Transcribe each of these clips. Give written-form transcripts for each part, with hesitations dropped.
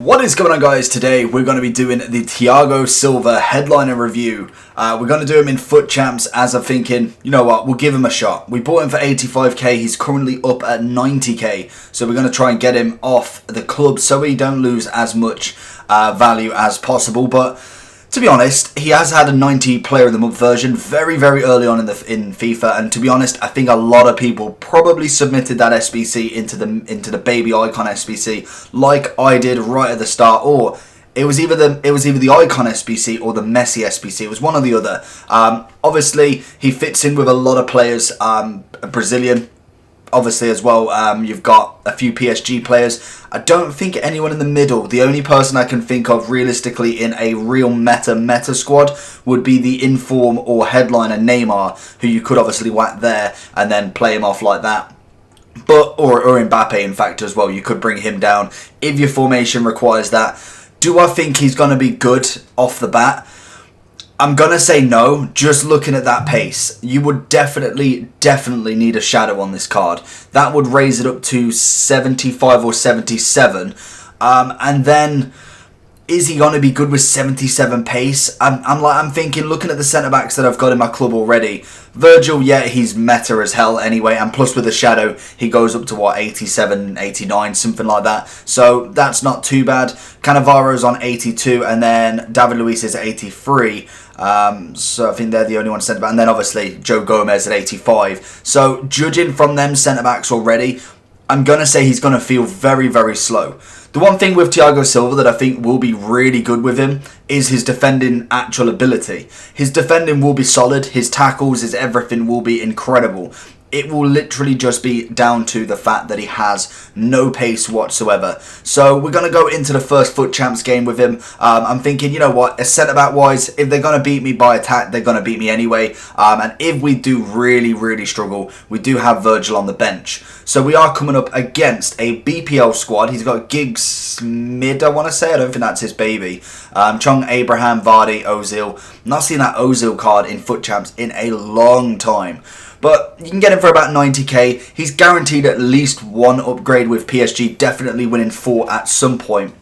What is going on, guys? Today we're going to be doing the Thiago Silva headliner review. We're going to do him in Foot Champs, as I'm thinking, you know what, we'll give him a shot. We bought him for 85k, he's currently up at 90k, so we're going to try and get him off the club so he don't lose as much value as possible. But to be honest, he has had a 90 Player of the Month version very early on in FIFA, and to be honest, I think a lot of people probably submitted that SBC into the baby icon SBC, like I did right at the start, or it was either the icon SBC or the Messi SBC. It was one or the other. Obviously, he fits in with a lot of players. A Brazilian. Obviously as well, you've got a few PSG players. I don't think anyone in the middle. The only person I can think of realistically in a real meta squad would be the inform or headliner Neymar, who you could obviously whack there and then play him off like that. But or Mbappe, in fact, as well. You could bring him down if your formation requires that. Do I think he's going to be good off the bat? I'm going to say no. Just looking at that pace, you would definitely need a shadow on this card. That would raise it up to 75 or 77. And then, is he going to be good with 77 pace? I'm thinking, looking at the centre-backs that I've got in my club already. Virgil, yeah, he's meta as hell anyway. And plus with the shadow, he goes up to, what, 87, 89, something like that. So that's not too bad. Cannavaro's on 82, and then David Luiz is at 83. So I think they're the only ones centre back, and then obviously Joe Gomez at 85. So judging from them centre backs already, I'm gonna say he's gonna feel very slow. The one thing with Thiago Silva that I think will be really good with him is his defending actual ability. His defending will be solid. His tackles, his everything will be incredible. It will literally just be down to the fact that he has no pace whatsoever. So we're going to go into the first Foot Champs game with him. I'm thinking, you know what, centre-back wise, if they're going to beat me by attack, they're going to beat me anyway. And if we do really struggle, we do have Virgil on the bench. So we are coming up against a BPL squad. He's got Giggs mid, I want to say. I don't think that's his baby. Chong, Abraham, Vardy, Ozil. Not seen that Ozil card in Foot Champs in a long time. But you can get him for about 90k. He's guaranteed at least one upgrade with PSG, definitely winning 4 at some point.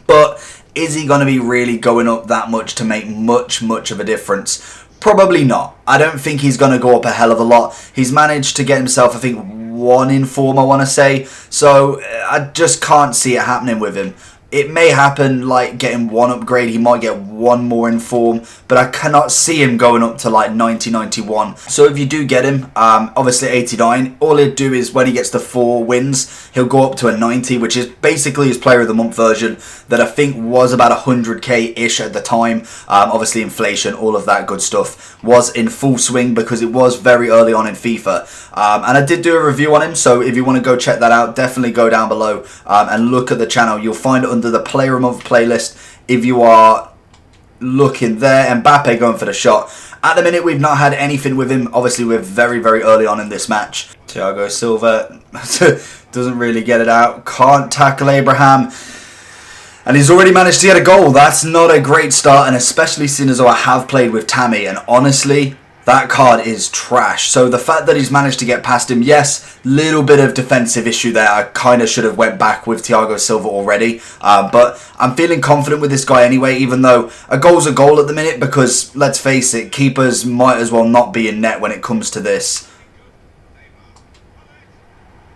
But is he going to be really going up that much to make much of a difference? Probably not. I don't think he's going to go up a hell of a lot. He's managed to get himself, I think, 1 in form, I want to say. So I just can't see it happening with him. It may happen, like getting 1 upgrade, he might get 1 more in form, but I cannot see him going up to like 90, 91. So if you do get him, obviously 89, all he'll do is when he gets the 4 wins, he'll go up to a 90, which is basically his Player of the Month version that I think was about 100k-ish at the time. Obviously inflation, all of that good stuff was in full swing because it was very early on in FIFA. And I did do a review on him, so if you want to go check that out, definitely go down below and look at the channel. You'll find it under the Player of the Month playlist if you are looking there. Mbappe going for the shot. At the minute, we've not had anything with him. Obviously, we're very early on in this match. Thiago Silva doesn't really get it out. Can't tackle Abraham. And he's already managed to get a goal. That's not a great start, and especially seeing as though I have played with Tammy. And honestly, that card is trash. So the fact that he's managed to get past him, yes, little bit of defensive issue there. I kind of should have went back with Thiago Silva already. But I'm feeling confident with this guy anyway, even though a goal's a goal at the minute, because let's face it, keepers might as well not be in net when it comes to this.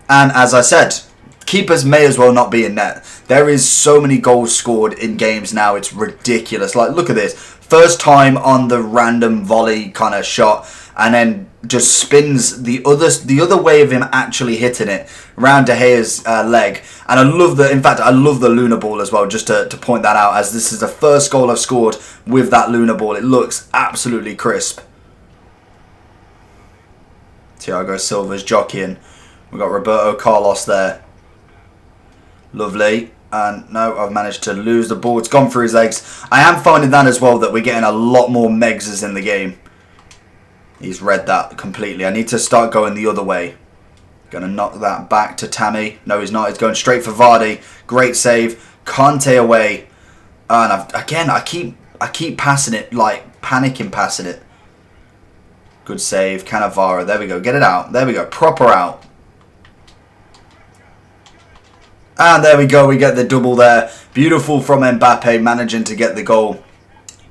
And as I said, keepers may as well not be in net. There is so many goals scored in games now, it's ridiculous. Like, look at this. First time on the random volley kind of shot, and then just spins the other way of him actually hitting it around De Gea's leg. And I love I love the Luna ball as well, just to point that out, as this is the first goal I've scored with that Luna ball. It looks absolutely crisp. Thiago Silva's jockeying. We've got Roberto Carlos there. Lovely. And no, I've managed to lose the ball. It's gone through his legs. I am finding that as well, that we're getting a lot more Megses in the game. He's read that completely. I need to start going the other way. Going to knock that back to Tammy. No, he's not. He's going straight for Vardy. Great save. Kante away. And I keep passing it, like panicking passing it. Good save. Cannavaro. There we go. Get it out. There we go. Proper out. And there we go, we get the double there. Beautiful from Mbappe, managing to get the goal.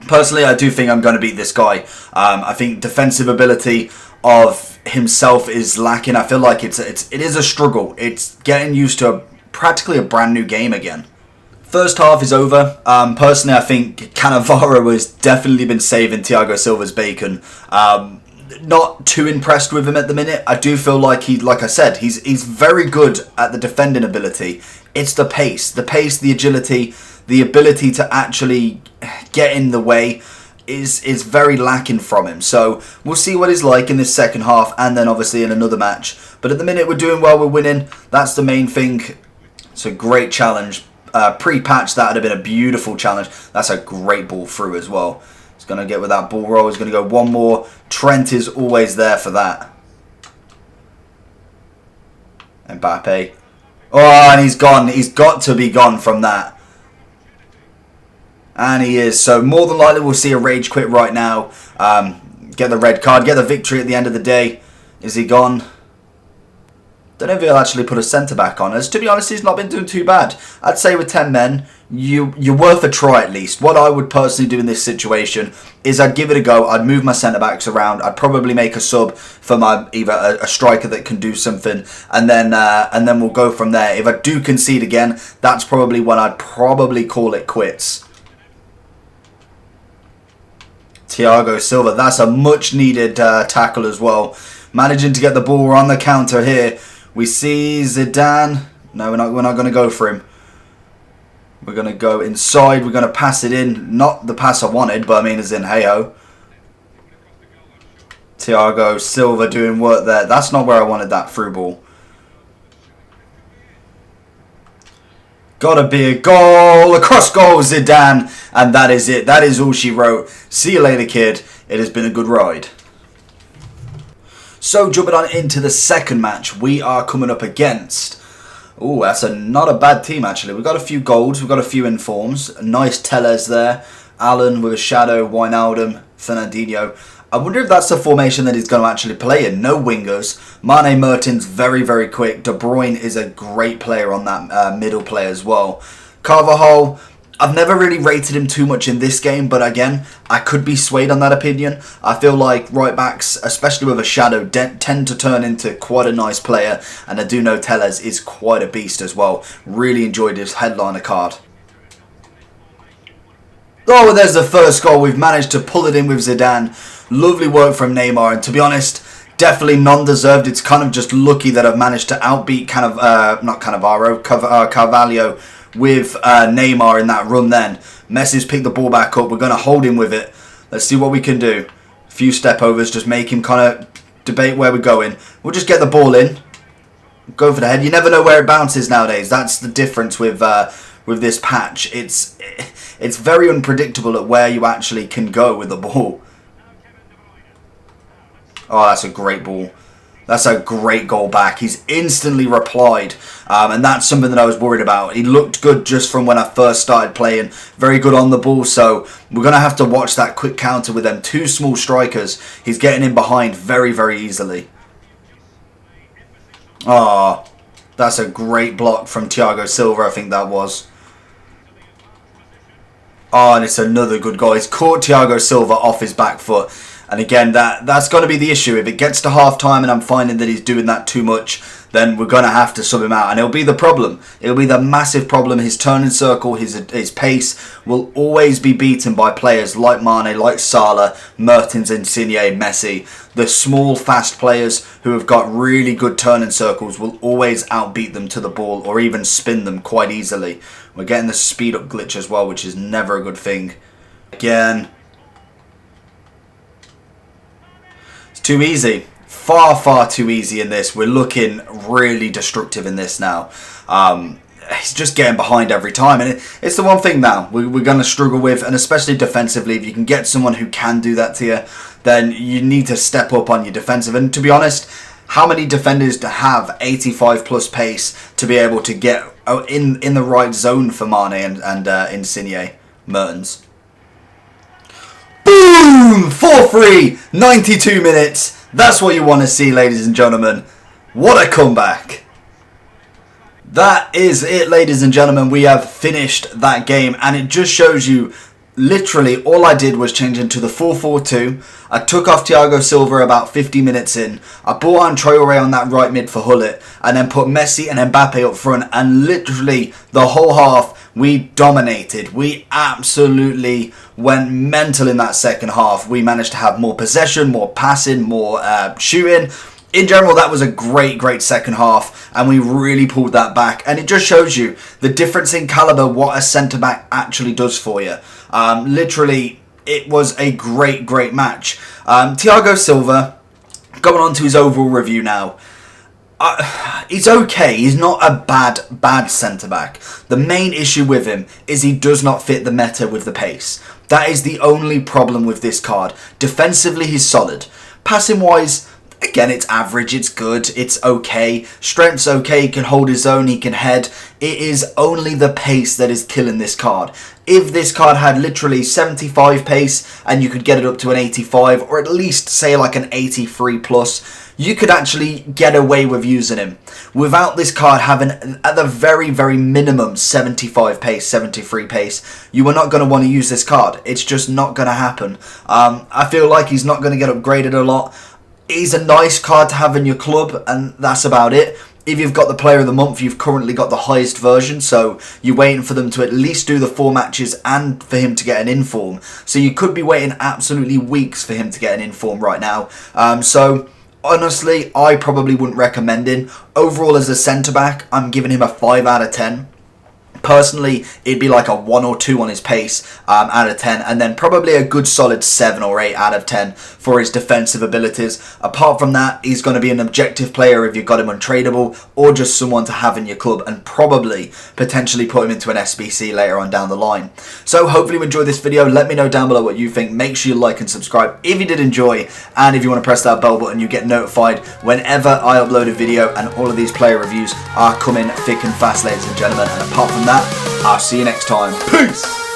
Personally, I do think I'm going to beat this guy. I think defensive ability of himself is lacking. I feel like it is a struggle. It's getting used to practically a brand new game again. First half is over. Personally, I think Cannavaro has definitely been saving Thiago Silva's bacon. Not too impressed with him at the minute. I do feel like like I said, he's very good at the defending ability. It's the pace, the agility, the ability to actually get in the way is very lacking from him. So we'll see what he's like in this second half, and then obviously in another match. But at the minute we're doing well, we're winning. That's the main thing. It's a great challenge. Pre-patch, that would have been a beautiful challenge. That's a great ball through as well. He's going to get with that ball roll. He's going to go one more. Trent is always there for that. Mbappe. Oh, and he's gone. He's got to be gone from that. And he is. So more than likely we'll see a rage quit right now. Get the red card. Get the victory at the end of the day. Is he gone? Don't know if he'll actually put a centre-back on us. To be honest, he's not been doing too bad. I'd say with 10 men, you're worth a try at least. What I would personally do in this situation is I'd give it a go. I'd move my centre-backs around. I'd probably make a sub for my either a striker that can do something, and then we'll go from there. If I do concede again, that's probably when I'd probably call it quits. Thiago Silva, that's a much-needed tackle as well. Managing to get the ball. We're on the counter here. We see Zidane. No, we're not going to go for him. We're going to go inside. We're going to pass it in. Not the pass I wanted, but I mean as in hey-ho. Thiago Silva doing work there. That's not where I wanted that through ball. Gotta be a goal. Across goal, Zidane. And that is it. That is all she wrote. See you later, kid. It has been a good ride. So jumping on into the second match, we are coming up against... Oh, that's not a bad team actually. We've got a few golds, we've got a few informs. Nice Tellez there. Allen with a shadow, Wijnaldum, Fernandinho. I wonder if that's the formation that he's going to actually play in. No wingers. Mane, Mertens, very, very quick. De Bruyne is a great player on that middle play as well. Carvajal, I've never really rated him too much in this game, but again, I could be swayed on that opinion. I feel like right backs, especially with a shadow, tend to turn into quite a nice player, and I do know Tellez is quite a beast as well. Really enjoyed his headliner card. Oh, and there's the first goal. We've managed to pull it in with Zidane. Lovely work from Neymar, and to be honest, definitely non-deserved. It's kind of just lucky that I've managed to outbeat Carvalho with Neymar in that run then. Messi's picked the ball back up. We're going to hold him with it. Let's see what we can do. A few step overs, just make him kind of debate where we're going. We'll just get the ball in. Go for the head. You never know where it bounces nowadays. That's the difference with this patch. It's very unpredictable at where you actually can go with the ball. Oh, that's a great ball. That's a great goal back. He's instantly replied. And that's something that I was worried about. He looked good just from when I first started playing. Very good on the ball. So we're going to have to watch that quick counter with them two small strikers. He's getting in behind very, very easily. Oh, that's a great block from Thiago Silva, I think that was. Oh, and it's another good goal. He's caught Thiago Silva off his back foot. And again, that's going to be the issue. If it gets to half-time and I'm finding that he's doing that too much, then we're going to have to sub him out. And it'll be the problem. It'll be the massive problem. His turn and circle, his pace will always be beaten by players like Mane, like Salah, Mertens, Insigne, Messi. The small, fast players who have got really good turn and circles will always outbeat them to the ball or even spin them quite easily. We're getting the speed-up glitch as well, which is never a good thing. Again... too easy. Far, far too easy in this. We're looking really destructive in this now. He's just getting behind every time. And it's the one thing now we're going to struggle with, and especially defensively. If you can get someone who can do that to you, then you need to step up on your defensive. And to be honest, how many defenders to have 85 plus pace to be able to get in the right zone for Mane and Insigne, Mertens? Boom! 4-3, 92 minutes. That's what you want to see, ladies and gentlemen. What a comeback. That is it, ladies and gentlemen. We have finished that game, and it just shows you literally all I did was change into the 4-4-2. I took off Thiago Silva about 50 minutes in. I brought on Traore on that right mid for Hullet, and then put Messi and Mbappe up front, and literally the whole half we dominated. We absolutely went mental in that second half. We managed to have more possession, more passing, more shooting. In general, that was a great second half, and we really pulled that back. And it just shows you the difference in caliber, what a centre-back actually does for you. Literally, it was a great match. Thiago Silva, going on to his overall review now. He's okay. He's not a bad centre-back. The main issue with him is he does not fit the meta with the pace. That is the only problem with this card. Defensively, he's solid. Passing-wise, again, it's average, it's good, it's okay. Strength's okay, he can hold his own, he can head. It is only the pace that is killing this card. If this card had literally 75 pace and you could get it up to an 85, or at least say like an 83 plus, you could actually get away with using him. Without this card having at the very minimum 75 pace, 73 pace, you are not going to want to use this card. It's just not going to happen. I feel like he's not going to get upgraded a lot. He's a nice card to have in your club, and that's about it. If you've got the player of the month, you've currently got the highest version, so you're waiting for them to at least do the 4 matches and for him to get an inform. So you could be waiting absolutely weeks for him to get an inform right now. So honestly, I probably wouldn't recommend him. Overall, as a centre-back, I'm giving him a 5 out of 10. Personally, it'd be like a 1 or 2 on his pace out of 10, and then probably a good solid 7 or 8 out of 10 for his defensive abilities. Apart from that, he's going to be an objective player if you've got him untradeable, or just someone to have in your club, and probably potentially put him into an SBC later on down the line. So hopefully you enjoyed this video. Let me know down below what you think. Make sure you like and subscribe if you did enjoy, and if you want to press that bell button, you get notified whenever I upload a video, and all of these player reviews are coming thick and fast, ladies and gentlemen. And apart from that, I'll see you next time. Peace!